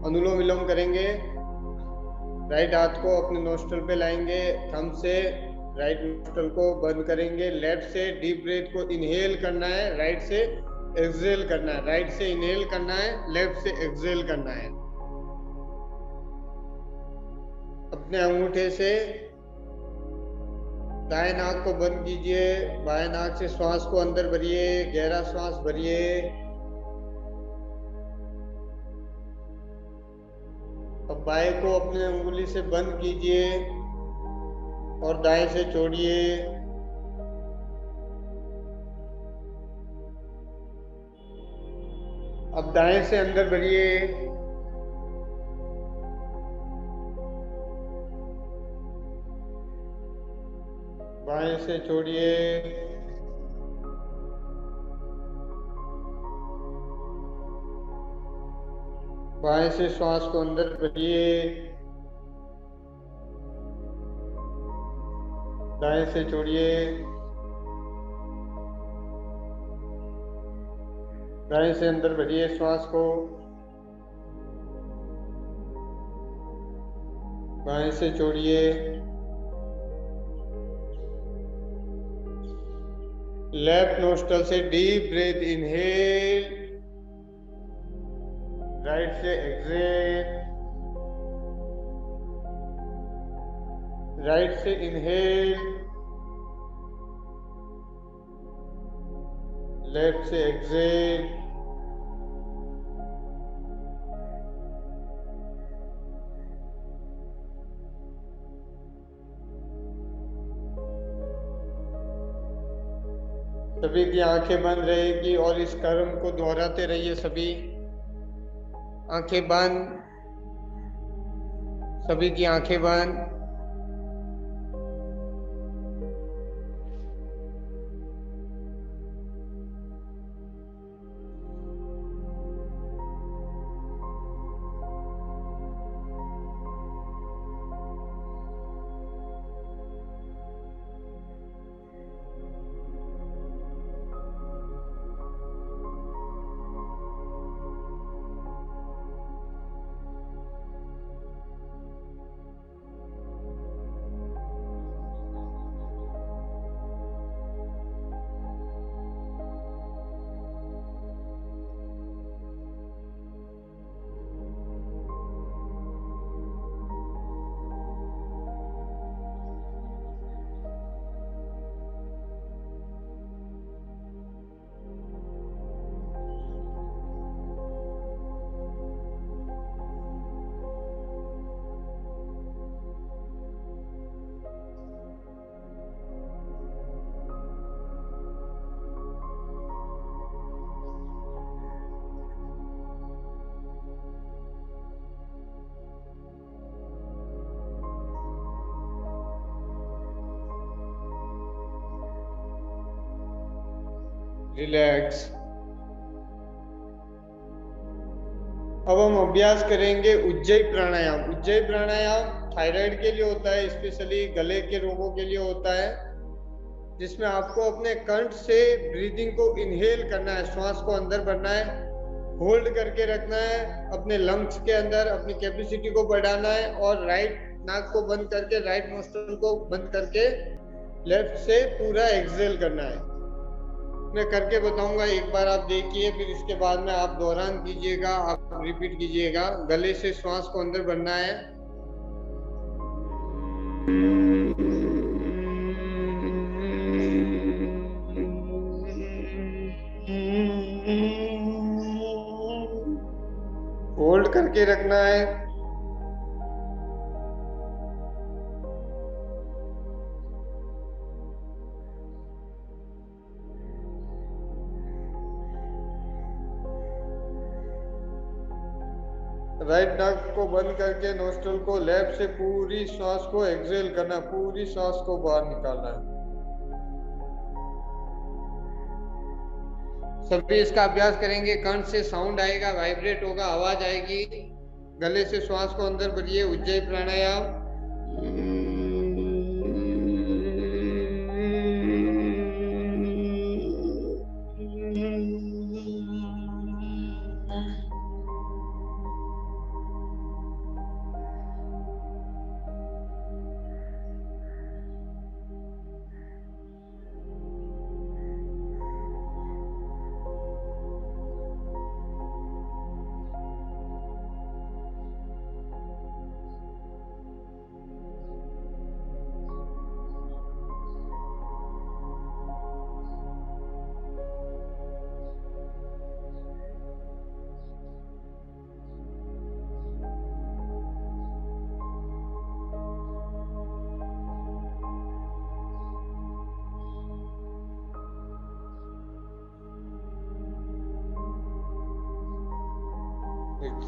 अनुलोम विलोम करेंगे। राइट हाथ को अपने नोस्ट्रल पे लाएंगे, थंब से राइट नोस्ट्रल को बंद करेंगे। लेफ्ट से डीप ब्रेथ को इनहेल करना है, राइट से एक्सहेल करना है। राइट से इनहेल करना है, लेफ्ट से एक्सहेल करना है। अपने अंगूठे से दाएं नाक को बंद कीजिए, बाएं नाक से श्वास को अंदर भरिए, गहरा श्वास भरिए। अब बाएं को अपने उंगली से बंद कीजिए और दाएं से छोड़िए। अब दाएं से अंदर भरिए, बाएं से छोड़िए। बाएं से श्वास को अंदर भरिए, दाएं से छोड़िए। दाएं से अंदर भरिए श्वास को, बाएं से छोड़िए। लेफ्ट नोस्ट्रल से डीप ब्रेथ इनहेल, राइट से एक्सहेल। राइट से इनहेल, लेफ्ट से एक्सहेल। सभी की आंखें बंद रहेगी और इस कर्म को दोहराते रहिए। सभी आंखें बंद, सभी की आंखें बंद। रिलैक्स। अब हम अभ्यास करेंगे उज्जयी प्राणायाम। उज्जयी प्राणायाम थायराइड के लिए होता है, स्पेशली गले के रोगों के लिए होता है, जिसमें आपको अपने कंठ से ब्रीदिंग को इनहेल करना है, श्वास को अंदर भरना है, होल्ड करके रखना है, अपने लंग्स के अंदर अपनी कैपेसिटी को बढ़ाना है और राइट नाक को बंद करके, राइट नोस्ट्रल को बंद करके लेफ्ट से पूरा एक्सहेल करना है। मैं करके बताऊंगा, एक बार आप देखिए, फिर इसके बाद में आप दोहरान कीजिएगा, आप रिपीट कीजिएगा। गले से श्वास को अंदर भरना है, होल्ड करके रखना है, राइट नाक को बंद करके नोस्ट्रल को लेफ्ट से पूरी सांस को एक्सहेल करना, पूरी सांस को बाहर निकालना है। सभी इसका अभ्यास करेंगे। कंठ से साउंड आएगा, वाइब्रेट होगा, आवाज आएगी। गले से श्वास को अंदर भरिए, उज्जयी प्राणायाम।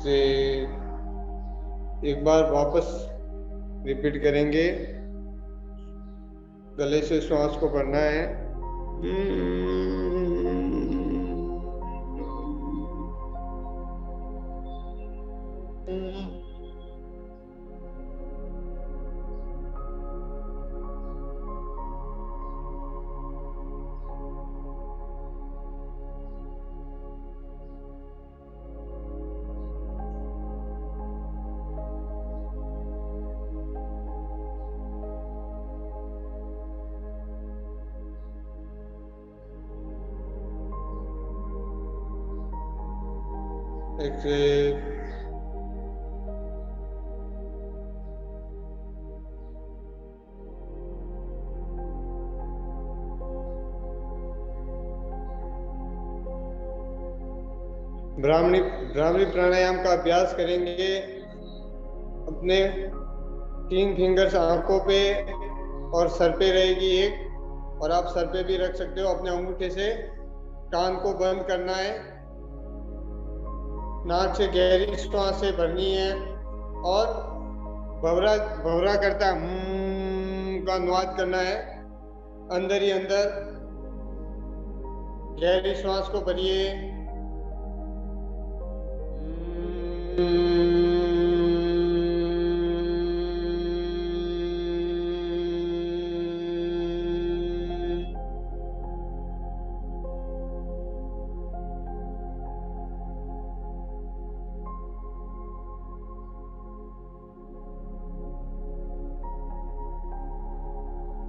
एक्सेल। एक बार वापस रिपीट करेंगे। गले से श्वास को भरना है। एक्सेल। ब्राह्मणी प्राणायाम का अभ्यास करेंगे। अपने 3 फिंगर्स आंखों पे और सर पे रहेगी एक, और आप सर पे भी रख सकते हो। अपने अंगूठे से कान को बंद करना है। नाक से गहरी सांसें भरनी है और भवरा भवरा करता का अनुवाद करना है। अंदर ही अंदर गहरी सांस को भरिए।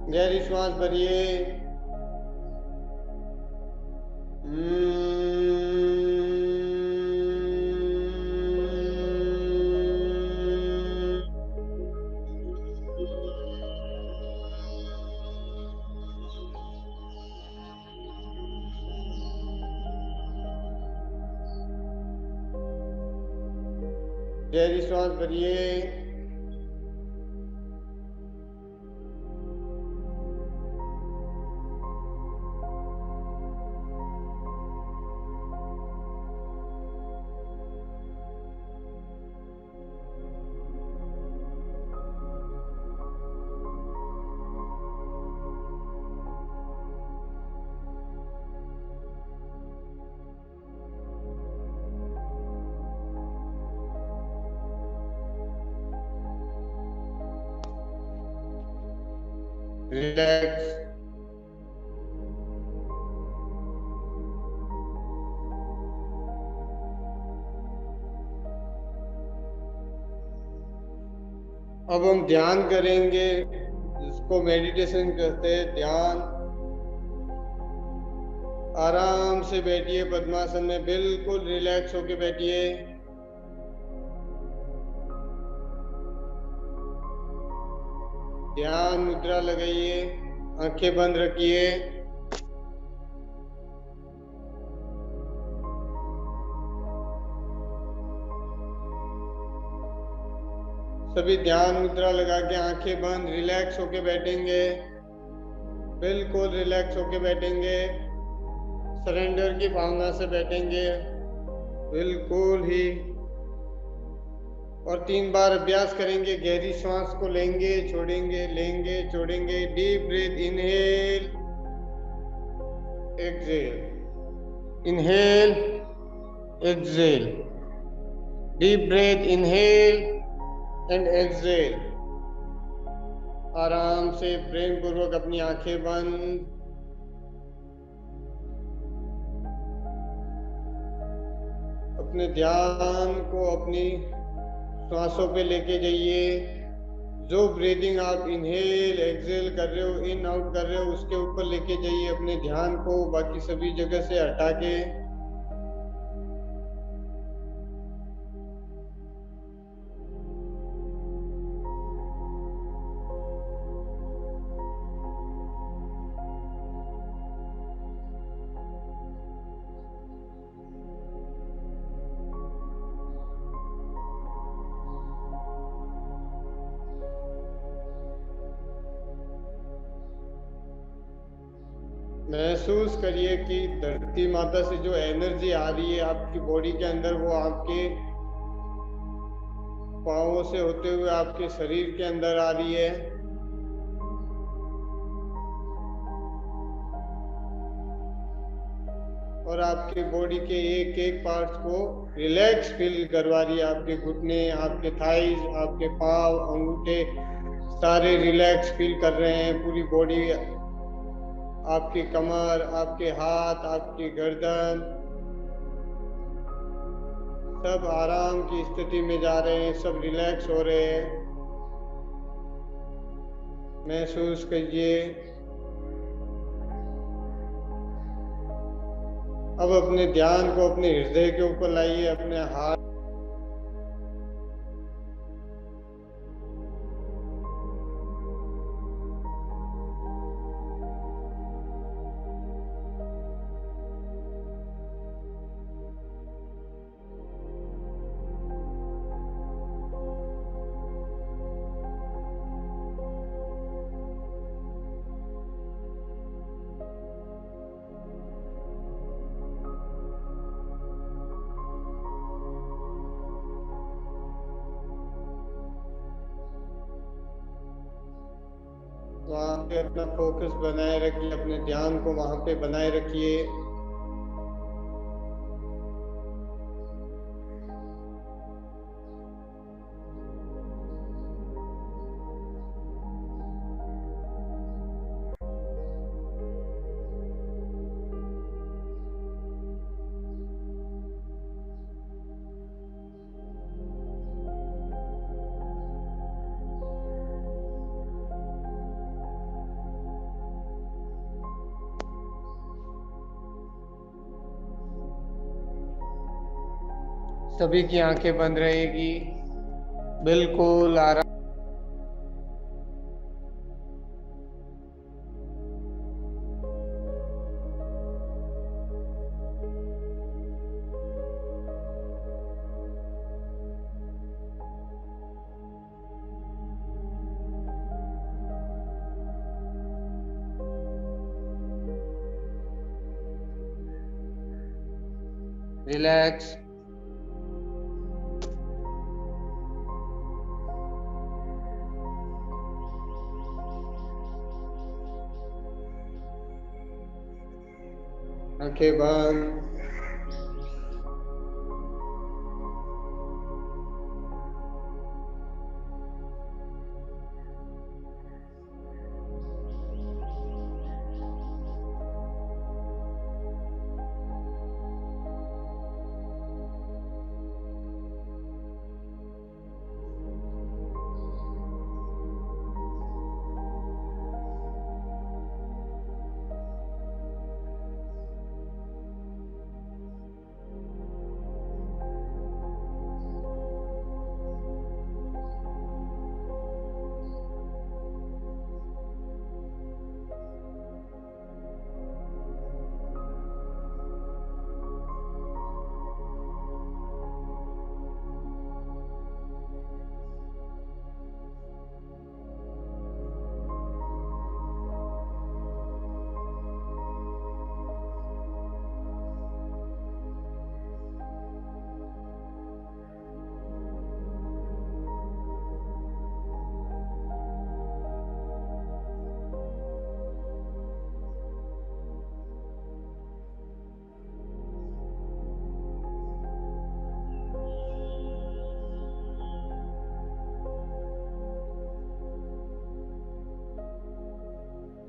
गहरी श्वास भरिए। गहरी श्वास भरिए। रिलैक्स। अब हम ध्यान करेंगे, जिसको मेडिटेशन कहते हैं, ध्यान। आराम से बैठिए पद्मासन में, बिल्कुल रिलैक्स होके बैठिए। ध्यान मुद्रा लगाइए, आंखें बंद रखिए। सभी ध्यान मुद्रा लगा के आंखें बंद रिलैक्स होके बैठेंगे, बिल्कुल रिलैक्स होके बैठेंगे। सरेंडर की भावना से बैठेंगे, बिल्कुल ही। और 3 बार अभ्यास करेंगे। गहरी सांस को लेंगे, छोड़ेंगे, लेंगे, छोड़ेंगे। Deep breath, inhale, exhale, inhale, exhale. Deep breath, inhale and exhale. आराम से प्रेम पूर्वक अपनी आंखें बंद। अपने ध्यान को अपनी सांसों पे लेके जाइए। जो ब्रीदिंग आप इनहेल एक्सहेल कर रहे हो, इन आउट कर रहे हो, उसके ऊपर लेके जाइए अपने ध्यान को, बाकी सभी जगह से हटा के। महसूस करिए कि धरती माता से जो एनर्जी आ रही है आपकी बॉडी के अंदर, वो आपके पाँवों से होते हुए आपके शरीर के अंदर आ रही है। और आपके बॉडी के एक एक पार्ट्स को रिलैक्स फील करवा रही है। आपके घुटने, आपके थाइज, आपके पाँव, अंगूठे सारे रिलैक्स फील कर रहे हैं। पूरी बॉडी, आपकी कमर, आपके हाथ, आपकी गर्दन सब आराम की स्थिति में जा रहे हैं, सब रिलैक्स हो रहे हैं। महसूस कीजिए। अब अपने ध्यान को अपने हृदय के ऊपर लाइए, अपने हाथ वहाँ पे अपना फोकस बनाए रखिए, अपने ध्यान को वहाँ पे बनाए रखिए। सभी की आंखें बंद रहेगी, बिल्कुल आराम। रिलैक्स। आंखें बंद।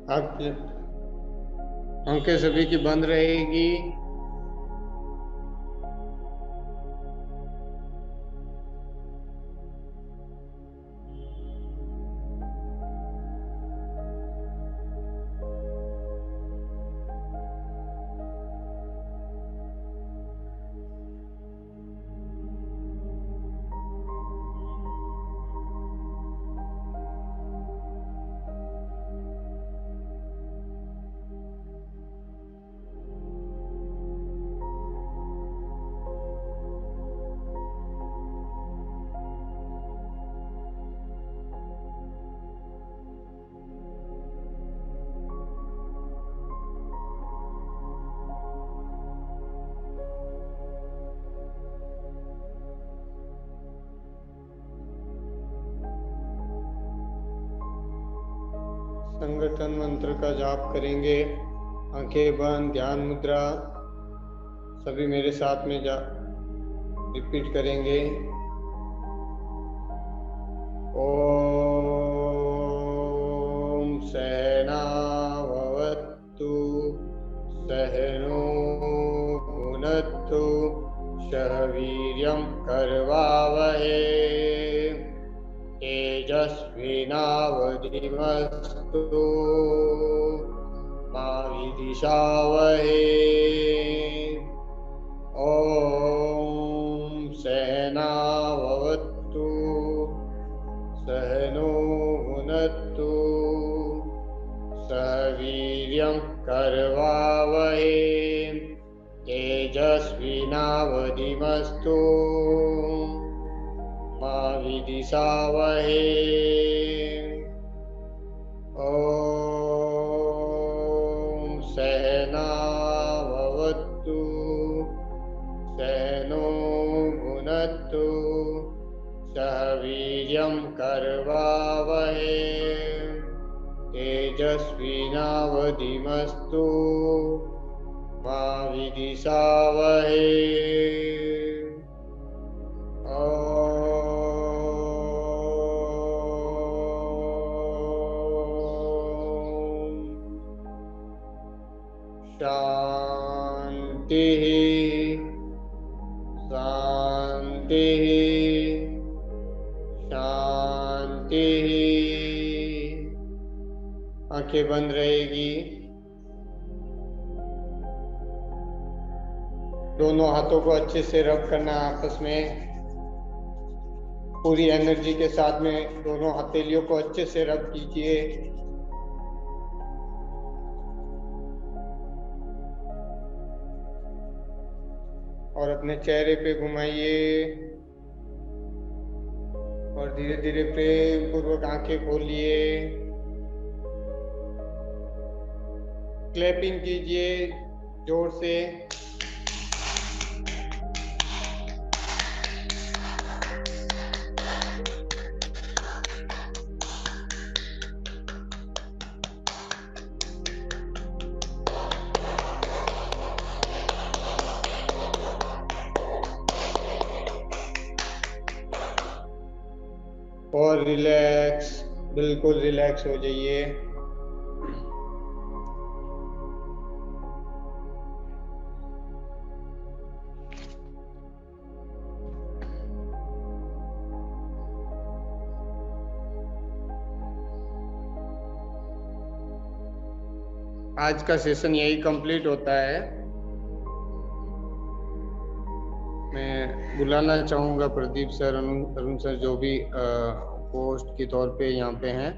आपकी आंखें सभी की बंद रहेगी। संगठन मंत्र का जाप करेंगे। आंखें बंद, ध्यान मुद्रा, सभी मेरे साथ में रिपीट करेंगे। ओम सहना भवतु सहनो भुनक्तु सह वीर्यं करवावहै तेजस्विनावधीतमस्तु मा विद्विषावहै। ओम सहना भवतु सहनो भुनक्तु सह वीर्यं करवावहै तेजस्विनावधीतमस्तु मा विद्विषावहै। ओम सहना भवतु सहनो भुनक्तु सह वीर्यं करवावहै तेजस्विनावधीतमस्तु मा विद्विषावहै। शांति शांति शांति। आंखें बंद रहेगी। दोनों हाथों को अच्छे से रब करना आपस में, पूरी एनर्जी के साथ में दोनों हथेलियों को अच्छे से रब कीजिए। और अपने चेहरे पे घुमाइए और धीरे धीरे प्रेम पूर्वक आंखें खोलिए। क्लैपिंग कीजिए जोर से। और रिलैक्स, बिल्कुल रिलैक्स हो जाइए। आज का सेशन यही कंप्लीट होता है। मैं बुलाना चाहूँगा प्रदीप सर, अरुण सर, जो भी पोस्ट के तौर पे यहाँ पे हैं,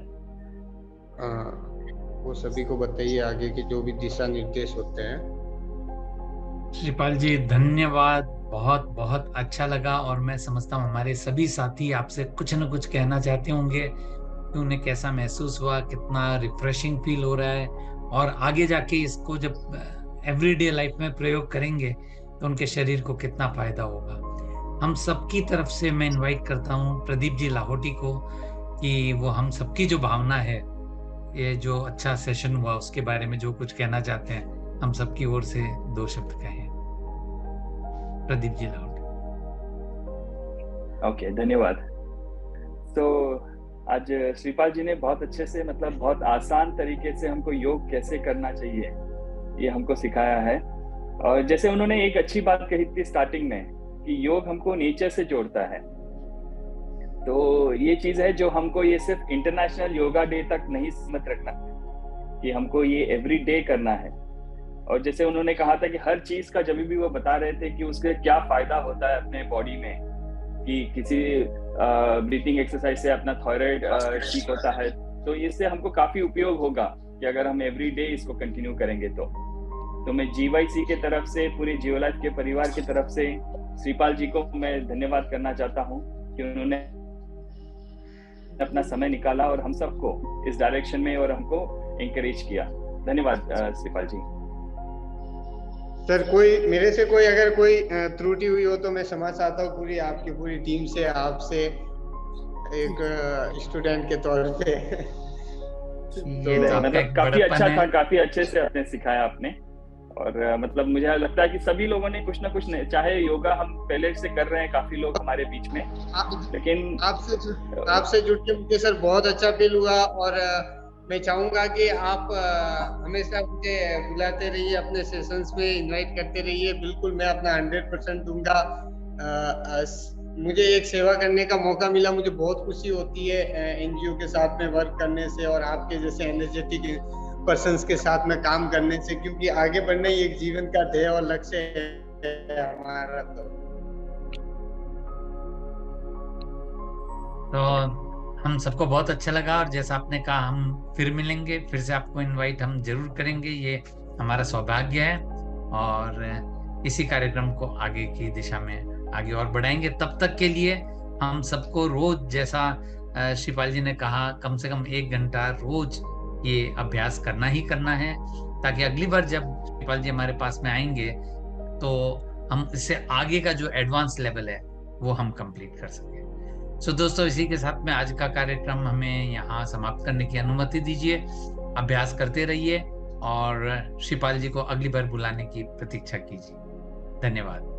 वो सभी को बताइए आगे के जो भी दिशा निर्देश होते हैं। श्रीपाल जी धन्यवाद, बहुत बहुत अच्छा लगा। और मैं समझता हूँ हमारे सभी साथी आपसे कुछ न कुछ कहना चाहते होंगे कि उन्हें कैसा महसूस हुआ, कितना रिफ्रेशिंग फील हो रहा है, और आगे जाके इसको जब एवरीडे लाइफ में प्रयोग करेंगे तो उनके शरीर को कितना फायदा होगा। हम सबकी तरफ से मैं इनवाइट करता हूँ प्रदीप जी लाहौटी को कि वो हम सबकी जो भावना है, ये जो अच्छा सेशन हुआ उसके बारे में जो कुछ कहना चाहते हैं, हम सबकी ओर से 2 शब्द कहें। प्रदीप जी लाहौटी। ओके, धन्यवाद। तो आज श्रीपाल जी ने बहुत अच्छे से, मतलब बहुत आसान तरीके से हमको योग कैसे करना चाहिए ये हमको सिखाया है। और जैसे उन्होंने एक अच्छी बात कही थी स्टार्टिंग में कि योग हमको नेचर से जोड़ता है, तो ये चीज है जो हमको ये सिर्फ इंटरनेशनल योगा डे तक नहीं सीमित रखना है कि हमको ये एवरी डे करना है। और जैसे उन्होंने कहा था कि हर चीज का जब भी वो बता रहे थे कि उसके क्या फायदा होता है अपने बॉडी में, कि किसी ब्रीथिंग एक्सरसाइज से अपना थायराइड ठीक होता है, तो इससे हमको काफी उपयोग होगा कि अगर हम एवरी डे इसको कंटिन्यू करेंगे तो मैं जीवाईसी के तरफ से, पूरी जियो लाइफ के परिवार की तरफ से श्रीपाल जी को मैं धन्यवाद करना चाहता हूँ कि उन्होंने अपना समय निकाला और हम सबको इस डायरेक्शन में और हमको एनकरेज किया। धन्यवाद श्रीपाल जी। सर, मेरे से अगर कोई त्रुटि हुई हो तो मैं क्षमा चाहता हूँ पूरी आपकी पूरी टीम से, आपसे एक स्टूडेंट के तौर पे। ये तो आपका मतलब एक काफी बड़प्पन अच्छा है। था, काफी अच्छे से आपने सिखाया आपने। और मतलब मुझे लगता है कि सभी लोगों ने कुछ ना कुछ, चाहे योगा हम पहले से कर रहे हैं काफी लोग हमारे बीच में, लेकिन आपसे जुड़ के मुझे सर बहुत अच्छा फील हुआ। और मैं चाहूंगा कि आप हमेशा मुझे बुलाते रहिए, अपने सेशंस में इनवाइट करते रहिए। बिल्कुल मैं अपना 100% दूंगा। मुझे एक सेवा करने का मौका मिला, मुझे बहुत खुशी होती है एनजीओ के साथ में वर्क करने से और आपके जैसे एनर्जेटिक पर्सन्स के साथ में काम करने से, क्योंकि आगे बढ़ना ही एक जीवन का ध्येय और लक्ष्य है हमारा। तो हम सबको बहुत अच्छा लगा, और जैसा आपने कहा हम फिर मिलेंगे, फिर से आपको इनवाइट हम जरूर करेंगे, ये हमारा सौभाग्य है। और इसी कार्यक्रम को आगे की दिशा में आगे और बढ़ाएंगे। तब तक के लिए हम सबको रोज, जैसा शिपाल जी ने कहा, कम से कम 1 घंटा रोज ये अभ्यास करना ही करना है, ताकि अगली बार जब शिपाल जी हमारे पास में आएंगे तो हम इससे आगे का जो एडवांस लेवल है वो हम कंप्लीट कर सकें। सो दोस्तों, इसी के साथ में आज का कार्यक्रम हमें यहाँ समाप्त करने की अनुमति दीजिए। अभ्यास करते रहिए और शिपाल जी को अगली बार बुलाने की प्रतीक्षा कीजिए। धन्यवाद।